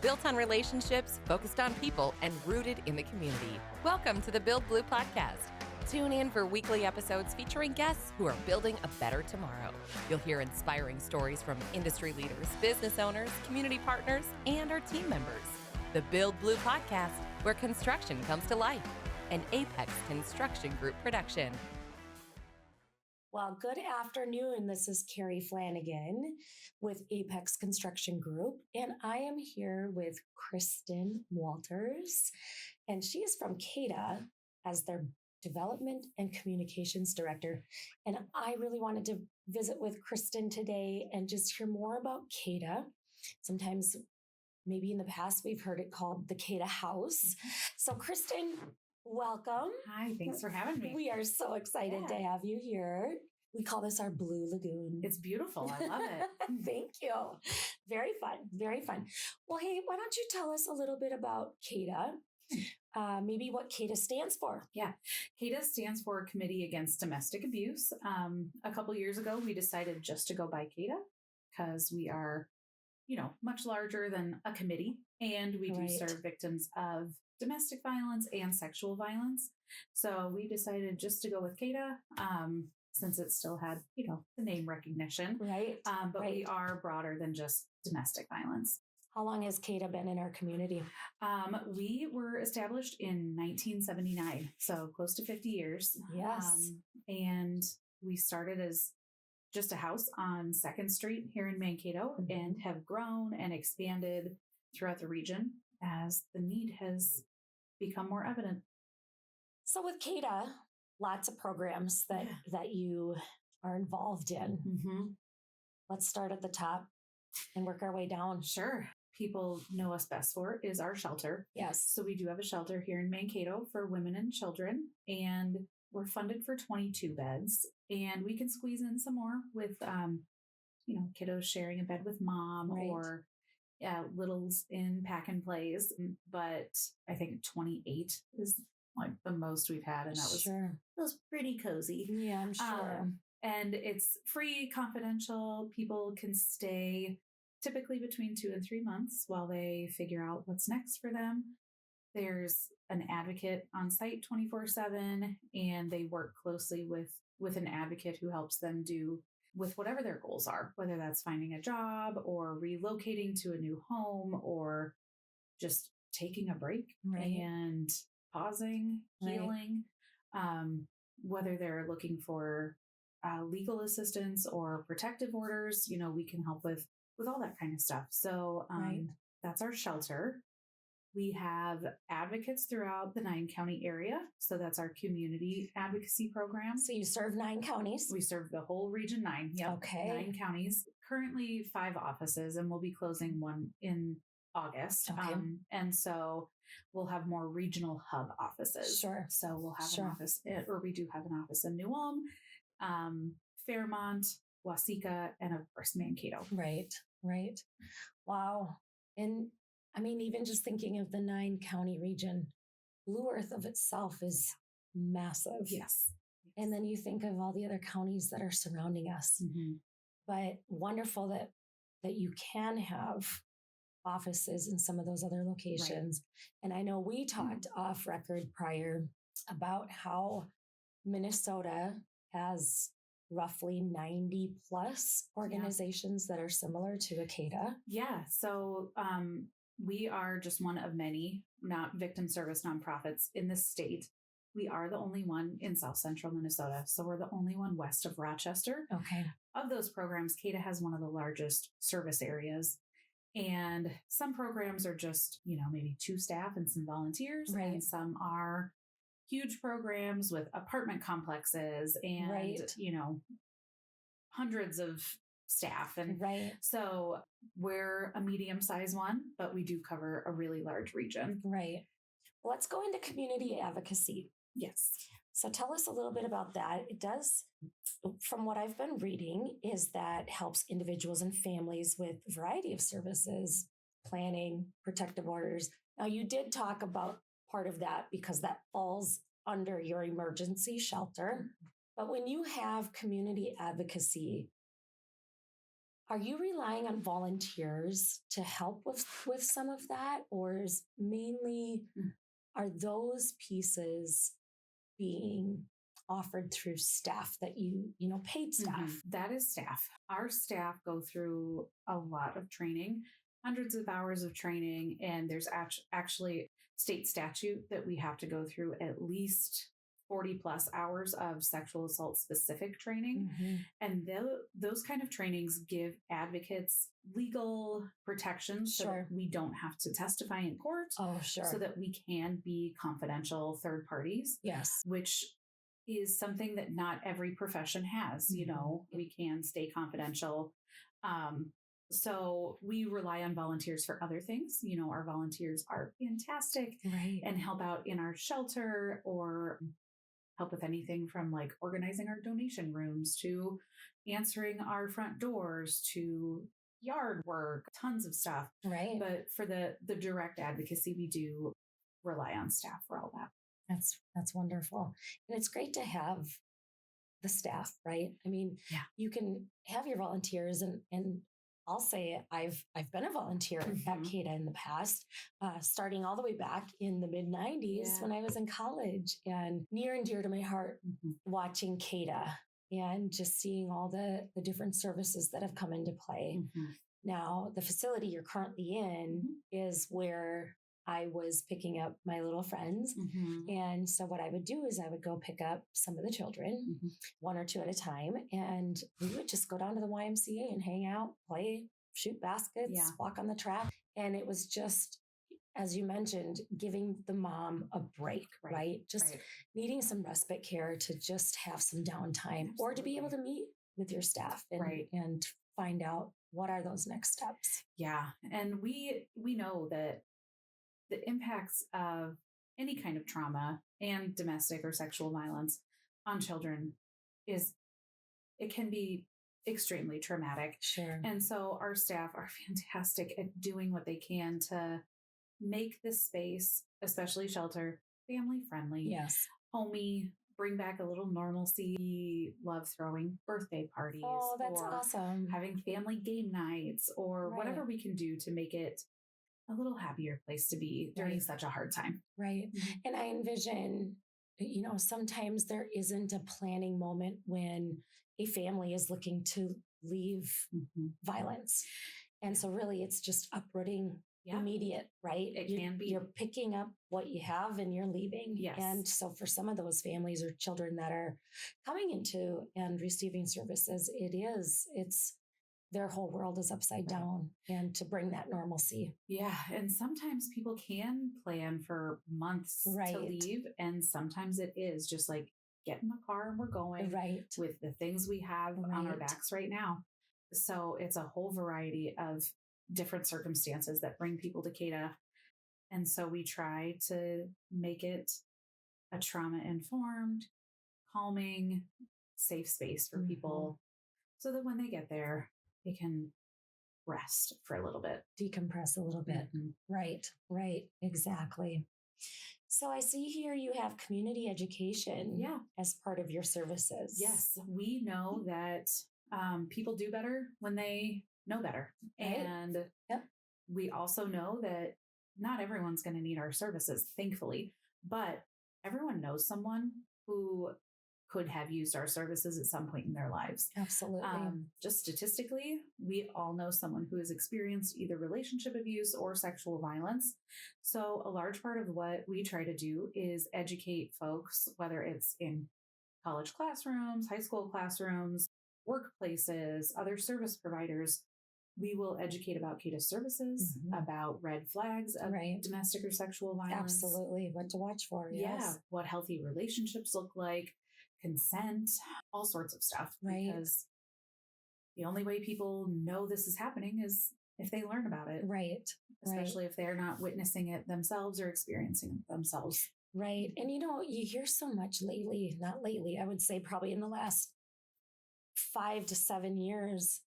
built on relationships, focused on people, and rooted in the community. Welcome to the Build Blue podcast. Tune in for weekly episodes featuring guests who are building a better tomorrow. You'll hear inspiring stories from industry leaders, business owners, community partners, and our team members. The Build Blue podcast, where construction comes to life. An Apex Construction Group production. Well, good afternoon. This is Carrie Flanagan with Apex Construction Group, and I am here with Kristen Walters, and she is from CADA as their Development and Communications Director. And I really wanted to visit with Kristen today and just hear more about CADA. Sometimes, maybe in the past, we've heard it called the CADA House. So, Kristen, welcome. Hi, thanks for having me. We are so excited to have you here. We call this our Blue Lagoon. It's beautiful. I love it. Thank you. Very fun. Very fun. Well, hey, why don't you tell us a little bit about CADA? Maybe what CADA stands for. Yeah. CADA stands for Committee Against Domestic Abuse. A couple years ago, we decided just to go by CADA because we are, much larger than a committee, and we do serve victims of domestic violence and sexual violence. So we decided just to go with CADA since it still had, the name recognition. Right. But we are broader than just domestic violence. How long has CADA been in our community? We were established in 1979, so close to 50 years. Yes. And we started as just a house on 2nd Street here in Mankato and have grown and expanded throughout the region as the need has become more evident. So with CADA, lots of programs that you are involved in. Mm-hmm. Let's start at the top and work our way down. Sure. People know us best for is our shelter. Yes. So we do have a shelter here in Mankato for women and children, and we're funded for 22 beds, and we can squeeze in some more with, kiddos sharing a bed with mom or littles in pack and plays. But I think 28 is like the most we've had. And that was pretty cozy. Yeah, I'm sure. And it's free, confidential. People can stay typically between 2 and 3 months while they figure out what's next for them. There's an advocate on site 24/7, and they work closely with an advocate who helps them do with whatever their goals are, whether that's finding a job or relocating to a new home or just taking a break and pausing, healing, whether they're looking for legal assistance or protective orders, we can help with all that kind of stuff. So that's our shelter. We have advocates throughout the 9-county area. So that's our community advocacy program. So you serve 9 counties? We serve the whole region 9. Yep. Okay. 9 counties, currently 5 offices, and we'll be closing one in August. Okay. And so we'll have more regional hub offices. Sure. So we'll have an office, or we do have an office in New Ulm, Fairmont, Waseca, and of course, Mankato. Right. Wow. And I mean, even just thinking of the 9-county region, Blue Earth of itself is massive. Yes. And then you think of all the other counties that are surrounding us. Mm-hmm. But wonderful that you can have offices in some of those other locations. Right. And I know we talked off record prior about how Minnesota has roughly 90 plus organizations that are similar to a CADA. Yeah. So we are just one of many not victim service nonprofits in the state. We are the only one in South Central Minnesota. So we're the only one west of Rochester. Okay. Of those programs, CADA has one of the largest service areas. And some programs are just, maybe 2 staff and some volunteers. Right. And some are huge programs with apartment complexes and, hundreds of staff. And so we're a medium-sized one, but we do cover a really large region. Right. Let's go into community advocacy. Yes. So tell us a little bit about that. It does, from what I've been reading, is that helps individuals and families with a variety of services, planning, protective orders. Now, you did talk about part of that because that falls under your emergency shelter. But when you have community advocacy, Are you relying on volunteers to help with some of that, or is mainly are those pieces being offered through staff that paid staff? That is staff. Our staff go through a lot of training, hundreds of hours of training, and there's actually state statute that we have to go through at least 40 plus hours of sexual assault specific training. And those kind of trainings give advocates legal protections so that we don't have to testify in court. Oh, sure. So that we can be confidential third parties. Yes. Which is something that not every profession has. We can stay confidential. So we rely on volunteers for other things. Our volunteers are fantastic and help out in our shelter or help with anything from like organizing our donation rooms to answering our front doors to yard work, tons of stuff. Right. But for the direct advocacy, we do rely on staff for all that. That's wonderful. And it's great to have the staff, right? I mean, you can have your volunteers and I'll say I've been a volunteer at CADA in the past, starting all the way back in the mid 90s when I was in college, and near and dear to my heart, watching CADA and just seeing all the different services that have come into play. Now, the facility you're currently in is where I was picking up my little friends. And so what I would do is I would go pick up some of the children, one or two at a time. And we would just go down to the YMCA and hang out, play, shoot baskets, walk on the track. And it was just, as you mentioned, giving the mom a break, right? Just needing some respite care to just have some downtime or to be able to meet with your staff and find out what are those next steps. Yeah. And we know that the impacts of any kind of trauma and domestic or sexual violence on children it can be extremely traumatic. Sure. And so our staff are fantastic at doing what they can to make this space, especially shelter, family friendly, homey, bring back a little normalcy. We love throwing birthday parties. Oh, that's awesome. Having family game nights or whatever we can do to make it a little happier place to be during such a hard time. Right. And I envision, sometimes there isn't a planning moment when a family is looking to leave violence. And so really it's just uprooting immediate, right? It can be. You're picking up what you have and you're leaving. Yes. And so for some of those families or children that are coming into and receiving services, it's their whole world is upside down, and to bring that normalcy. Yeah. And sometimes people can plan for months to leave. And sometimes it is just like, get in the car and we're going with the things we have on our backs right now. So it's a whole variety of different circumstances that bring people to CADA. And so we try to make it a trauma-informed, calming, safe space for people so that when they get there, they can rest for a little bit. Decompress a little bit. Right. Exactly. So I see here you have community education as part of your services. Yes. We know that people do better when they know better. And we also know that not everyone's going to need our services, thankfully, but everyone knows someone who could have used our services at some point in their lives. Absolutely. Just statistically, we all know someone who has experienced either relationship abuse or sexual violence. So a large part of what we try to do is educate folks, whether it's in college classrooms, high school classrooms, workplaces, other service providers. We will educate about CADA services, about red flags of domestic or sexual violence. Absolutely. What to watch for. Yeah. What healthy relationships look like, consent, all sorts of stuff. Because the only way people know this is happening is if they learn about it. Especially if they're not witnessing it themselves or experiencing it themselves. Right. And you hear so much not lately, I would say probably in the last 5 to 7 years,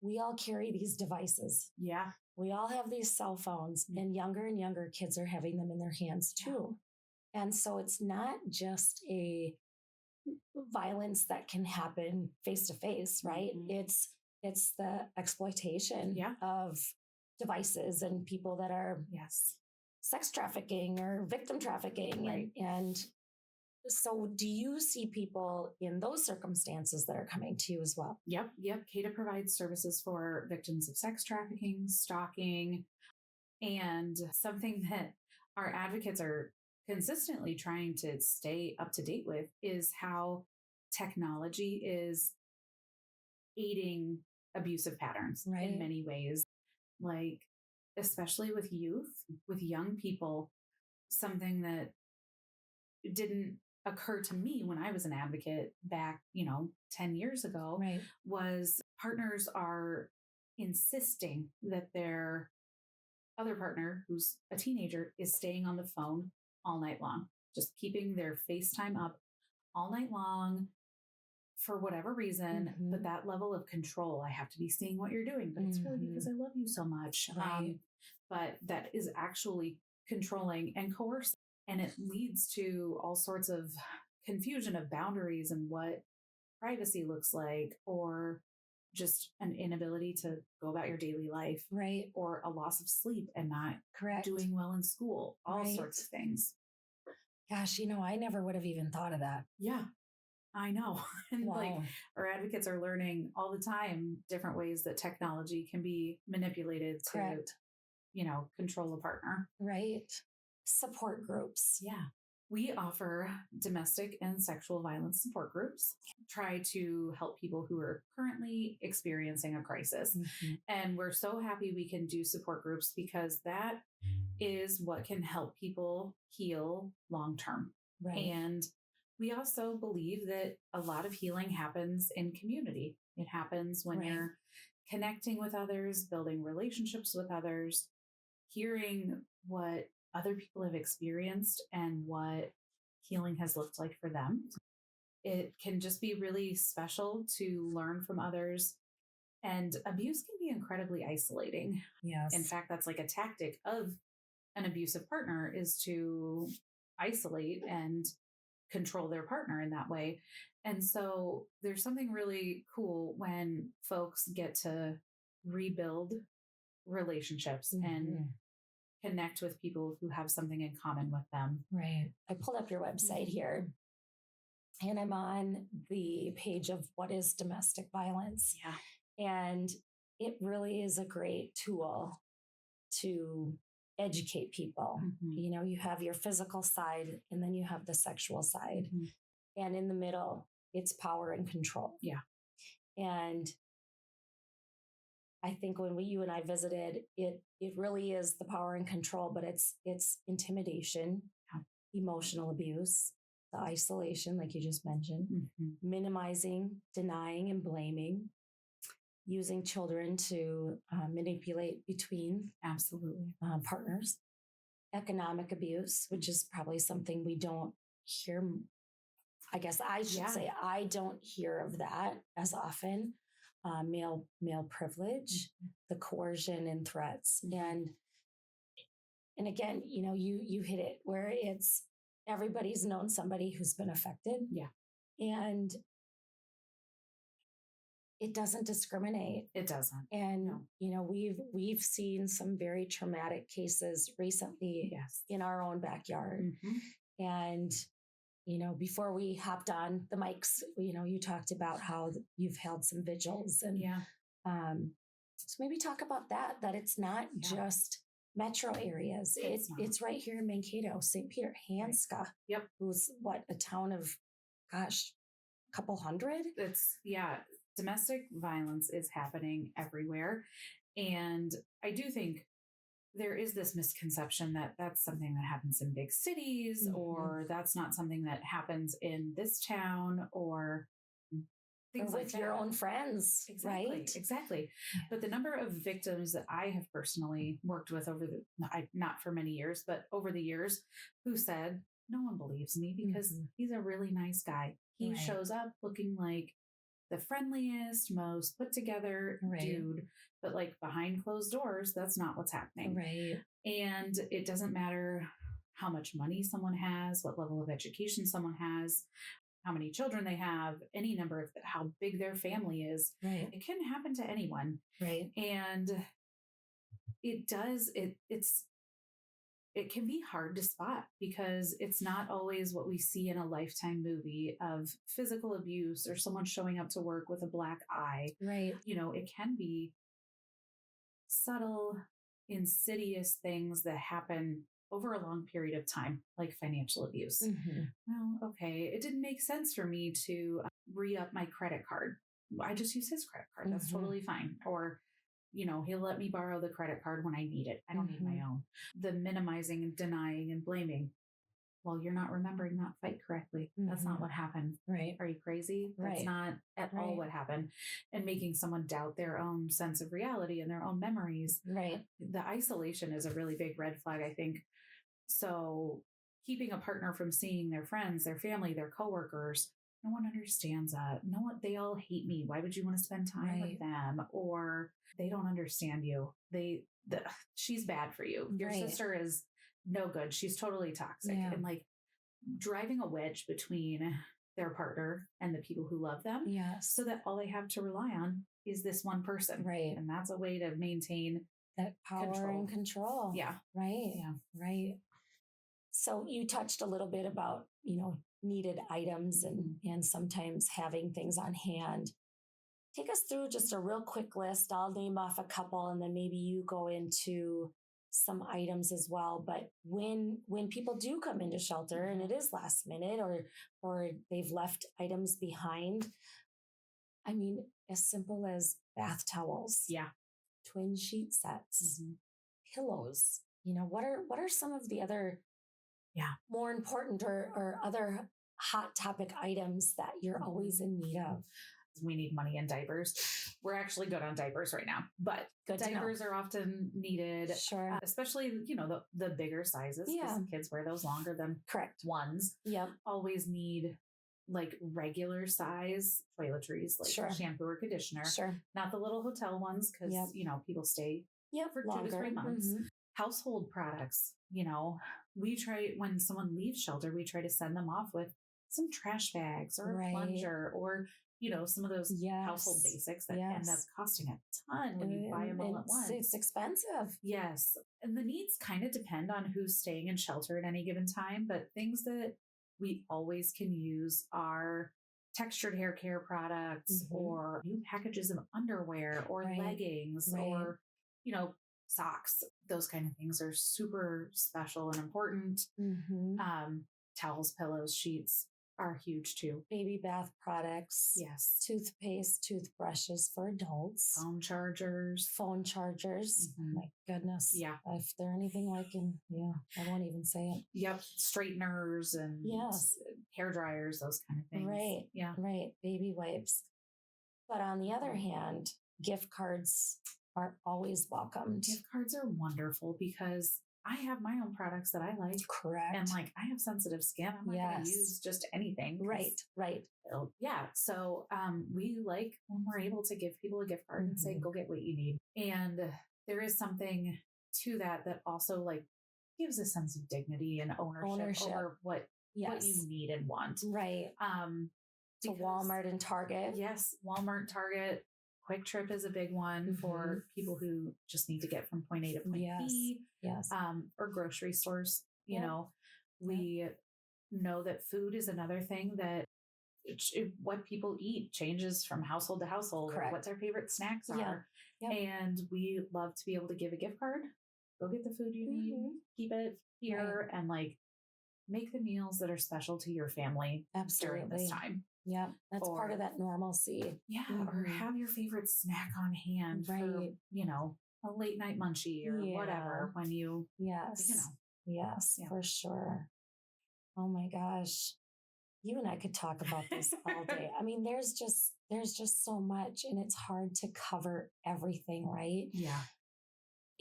we all carry these devices. Yeah. We all have these cell phones, and younger kids are having them in their hands too. And so it's not just a violence that can happen face to face, right? It's it's the exploitation of devices and people that are sex trafficking or victim trafficking. Right. And so do you see people in those circumstances that are coming to you as well? Yep. CADA provides services for victims of sex trafficking, stalking, and something that our advocates are consistently trying to stay up to date with is how technology is aiding abusive patterns in many ways. Like, especially with youth, with young people, something that didn't occur to me when I was an advocate back, 10 years ago was partners are insisting that their other partner, who's a teenager, is staying on the phone all night long, just keeping their FaceTime up all night long for whatever reason. But that level of control, I have to be seeing what you're doing, but it's really because I love you so much. But that is actually controlling and coercive. And it leads to all sorts of confusion of boundaries and what privacy looks like, or just an inability to go about your daily life, or a loss of sleep and not doing well in school, all sorts of things. Gosh, I never would have even thought of that. Yeah, I know. And our advocates are learning all the time different ways that technology can be manipulated to, control a partner. Support groups. Yeah. We offer domestic and sexual violence support groups, try to help people who are currently experiencing a crisis. And we're so happy we can do support groups because that is what can help people heal long-term. And we also believe that a lot of healing happens in community. It happens when you're connecting with others, building relationships with others, hearing what other people have experienced and what healing has looked like for them. It can just be really special to learn from others. And abuse can be incredibly isolating. In fact, that's like a tactic of an abusive partner, is to isolate and control their partner in that way. And so there's something really cool when folks get to rebuild relationships and connect with people who have something in common with them. I pulled up your website here and I'm on the page of what is domestic violence. And it really is a great tool to educate people. You have your physical side and then you have the sexual side. And in the middle, it's power and control. And I think when you and I visited, it really is the power and control, but it's intimidation, emotional abuse, the isolation, like you just mentioned, minimizing, denying, and blaming, using children to manipulate between partners, economic abuse, which is probably something we don't hear. I guess I should say I don't hear of that as often. Male privilege, the coercion and threats. And again, you hit it where it's everybody's known somebody who's been affected. And it doesn't discriminate. It doesn't. And, we've seen some very traumatic cases recently in our own backyard. And before we hopped on the mics, you talked about how you've held some vigils and so maybe talk about that it's not just metro areas. It's right here in Mankato, St. Peter, Hanska, who's a town of, a couple hundred. Domestic violence is happening everywhere. And I do think there is this misconception that that's something that happens in big cities, or that's not something that happens in this town, or things or like with that. Your own friends, right? Exactly. But the number of victims that I have personally worked with not for many years, but over the years, who said, no one believes me because he's a really nice guy. He shows up looking like the friendliest, most put together dude, but behind closed doors, that's not what's happening. And it doesn't matter how much money someone has, what level of education someone has, how many children they have, any number of how big their family is. Right. It can happen to anyone. Right. And it can be hard to spot because it's not always what we see in a Lifetime movie of physical abuse or someone showing up to work with a black eye. Right. It can be subtle, insidious things that happen over a long period of time, like financial abuse. Mm-hmm. Well, okay, it didn't make sense for me to re-up my credit card. I just use his credit card. That's totally fine. Or, he'll let me borrow the credit card when I need it. I don't need my own. The minimizing and denying and blaming. Well, you're not remembering that fight correctly. That's not what happened. Right. Are you crazy? That's not at all what happened. And making someone doubt their own sense of reality and their own memories. Right. The isolation is a really big red flag, I think. So keeping a partner from seeing their friends, their family, their coworkers, no one understands that. No one, they all hate me. Why would you want to spend time with them? Or they don't understand you. She's bad for you. Your sister is no good. She's totally toxic. And like driving a wedge between their partner and the people who love them. Yes. So that all they have to rely on is this one person. Right. And that's a way to maintain that power and control. Yeah. Right. Yeah. Right. So you touched a little bit about, needed items and sometimes having things on hand. Take us through just a real quick list. I'll name off a couple and then maybe you go into some items as well. But when people do come into shelter and it is last minute or they've left items behind, I mean, as simple as bath towels. Yeah. Twin sheet sets, pillows. What are some of the other more important or other hot topic items that you're always in need of? We need money in diapers. We're actually good on diapers right now, but diapers are often needed. Sure. Especially, the bigger sizes. Yeah. Kids wear those longer than ones. Yep. Always need like regular size toiletries, like shampoo or conditioner. Sure. Not the little hotel ones because, people stay for longer. 2 to 3 months. Household products, we try, when someone leaves shelter, we try to send them off with some trash bags or a plunger or, some of those household basics that end up costing a ton when you buy them all at once. It's expensive. Yes. And the needs kind of depend on who's staying in shelter at any given time, but things that we always can use are textured hair care products or new packages of underwear or leggings or, socks. Those kind of things are super special and important. Towels, pillows, sheets are huge too. Baby bath products. Yes. Toothpaste, toothbrushes for adults. Phone chargers. Oh my goodness. Yeah. If they're anything like I won't even say it. Yep. Straighteners and hair dryers, those kind of things. Right. Yeah. Right. Baby wipes. But on the other hand, gift cards are always welcomed. Gift cards are wonderful because I have my own products that I like. Correct. And I have sensitive skin. I'm not going to use just anything. Right. Yeah. So we like when we're able to give people a gift card and say, go get what you need. And there is something to that also gives a sense of dignity and ownership. Over what you need and want. Right. To Walmart and Target. Yes. Walmart, Target. Quick Trip is a big one for people who just need to get from point A to point B. Yes. Or grocery stores. We know that food is another thing that what people eat changes from household to household. Or what their favorite snacks are. Yep. And we love to be able to give a gift card. Go get the food you need. Keep it here and make the meals that are special to your family during this time. Yeah, that's part of that normalcy. Yeah, or have your favorite snack on hand for, a late night munchie or whatever when you, Yes, for sure. Oh my gosh. You and I could talk about this all day. I mean, there's just so much and it's hard to cover everything, right? Yeah.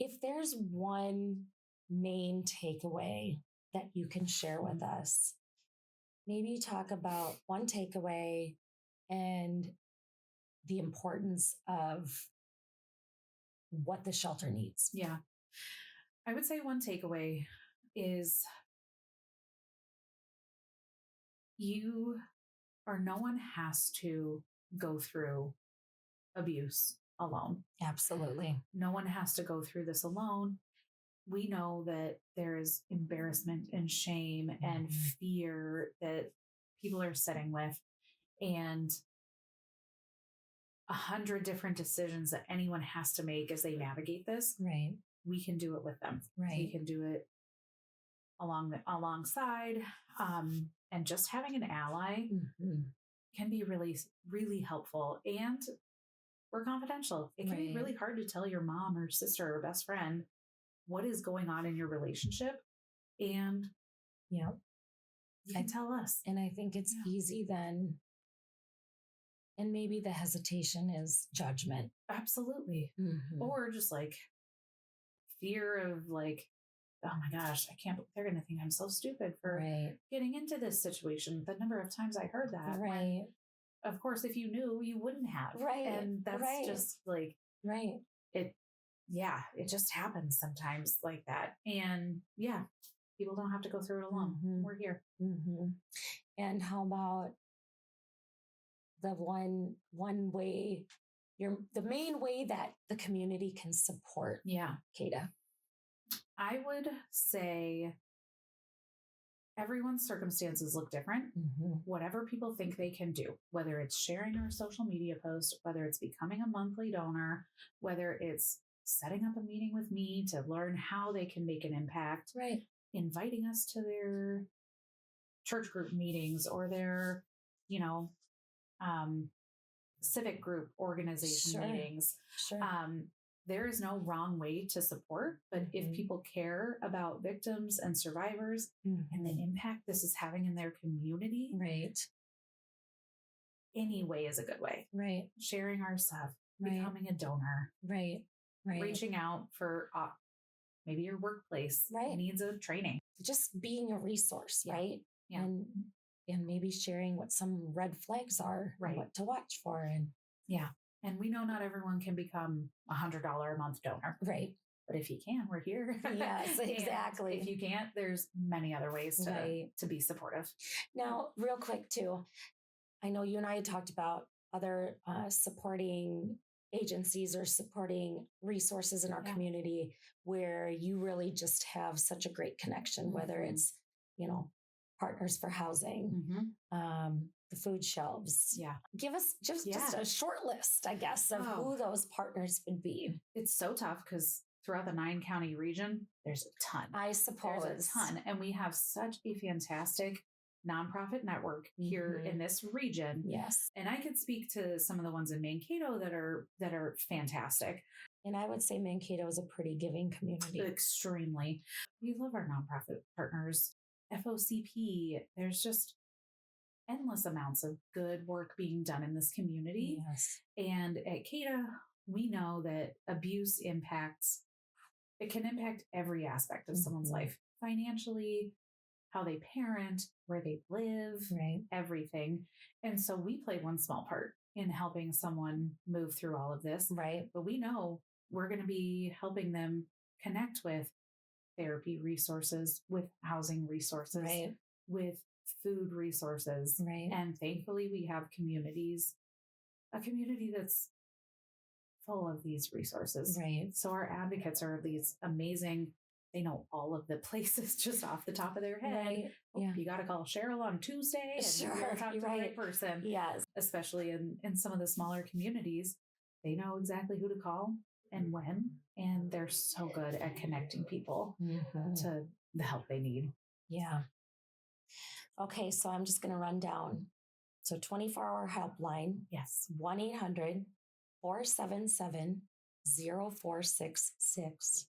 If there's one main takeaway that you can share with us, maybe talk about one takeaway and the importance of what the shelter needs. Yeah. I would say one takeaway is you or no one has to go through abuse alone. Absolutely. No one has to go through this alone. We know that there is embarrassment and shame and fear that people are sitting with, and 100 different decisions that anyone has to make as they navigate this. Right. We can do it with them. Right. We can do it alongside. And just having an ally can be really, really helpful. And we're confidential. It can be really hard to tell your mom or sister or best friend what is going on in your relationship. And you can tell us. And I think it's easy then. And maybe the hesitation is judgment. Absolutely. Or just like fear of like, oh my gosh, I can't, they're going to think I'm so stupid for getting into this situation. The number of times I heard that. Right. When, of course, if you knew, you wouldn't have. Right. And that's just like, it just happens sometimes like that. And people don't have to go through it alone. We're here. And how about the one way, the main way that the community can support CADA? I would say everyone's circumstances look different. Whatever people think they can do, whether it's sharing our social media post, whether it's becoming a monthly donor, whether it's setting up a meeting with me to learn how they can make an impact, inviting us to their church group meetings or their, civic group organization meetings. There is no wrong way to support, but if people care about victims and survivors and the impact this is having in their community, any way is a good way. Sharing our stuff, becoming a donor, reaching out for maybe your workplace needs a training. Just being a resource, and maybe sharing what some red flags are, and what to watch for. And we know not everyone can become $100 a month donor. But if you can, we're here. Yes, exactly. If you can't, there's many other ways to be supportive. Now, real quick too, I know you and I had talked about other supporting agencies or supporting resources in our community where you really just have such a great connection, whether it's, Partners for Housing, the food shelves. Give us just a short list, I guess, of who those partners would be. It's so tough because throughout the 9-county region, there's a ton. I suppose. There's a ton. And we have such a fantastic nonprofit network here in this region. Yes. And I could speak to some of the ones in Mankato that are fantastic. And I would say Mankato is a pretty giving community. Extremely. We love our nonprofit partners. FOCP, there's just endless amounts of good work being done in this community. And at CADA, we know that abuse can impact every aspect of someone's life. Financially, how they parent, where they live, everything. And so we play one small part in helping someone move through all of this. But we know we're going to be helping them connect with therapy resources, with housing resources, with food resources. And thankfully we have a community that's full of these resources. So our advocates are these amazing, they know all of the places just off the top of their head. You got to call Cheryl on Tuesday and you'll talk to the right person. Especially in some of the smaller communities, they know exactly who to call and when, and they're so good at connecting people to the help they need. Okay, so I'm just going to run down. So 24-hour helpline. 1-800-477-0466.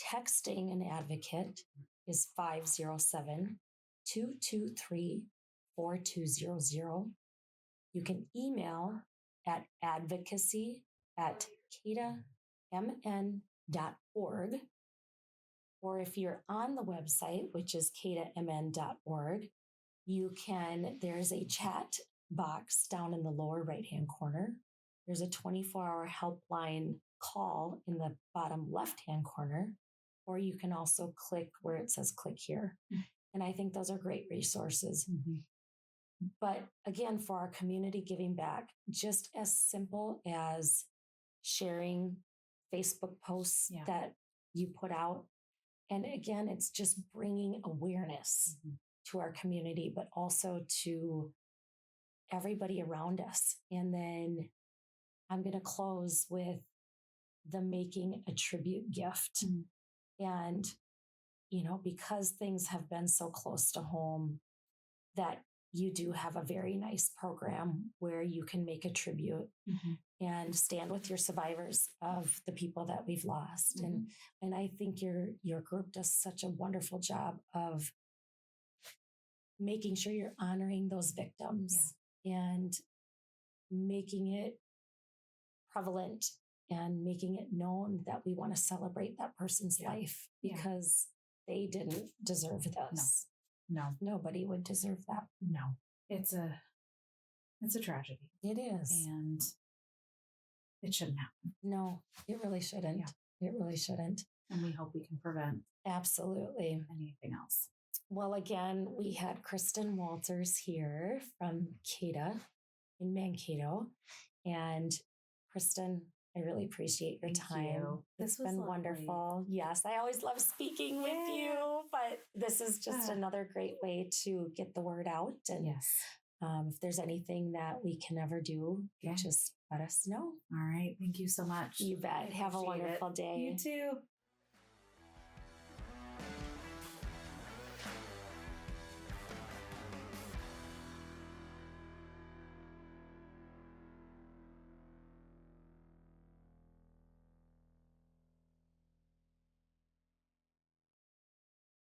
Texting an advocate is 507-223-4200. You can email at advocacy@cadamn.org. Or if you're on the website, which is cadamn.org, there's a chat box down in the lower right-hand corner. There's a 24-hour helpline call in the bottom left-hand corner, or you can also click where it says click here. And I think those are great resources. But again, for our community giving back, just as simple as sharing Facebook posts that you put out. And again, it's just bringing awareness to our community, but also to everybody around us. And then I'm going to close with the making a tribute gift. And, because things have been so close to home, that you do have a very nice program where you can make a tribute and stand with your survivors of the people that we've lost. And I think your group does such a wonderful job of making sure you're honoring those victims and making it prevalent and making it known that we want to celebrate that person's life because they didn't deserve this. No, nobody would deserve that. No, it's a tragedy. It is. And it shouldn't happen. No, it really shouldn't. It really shouldn't. And we hope we can prevent absolutely anything else. Well, again, we had Kristen Walters here from CADA in Mankato. And Kristen, I really appreciate your time. It's been lovely. Wonderful. Yes, I always love speaking with you, but this is just another great way to get the word out. And if there's anything that we can ever do, just let us know. All right. Thank you so much. You bet. Have a wonderful day. You too.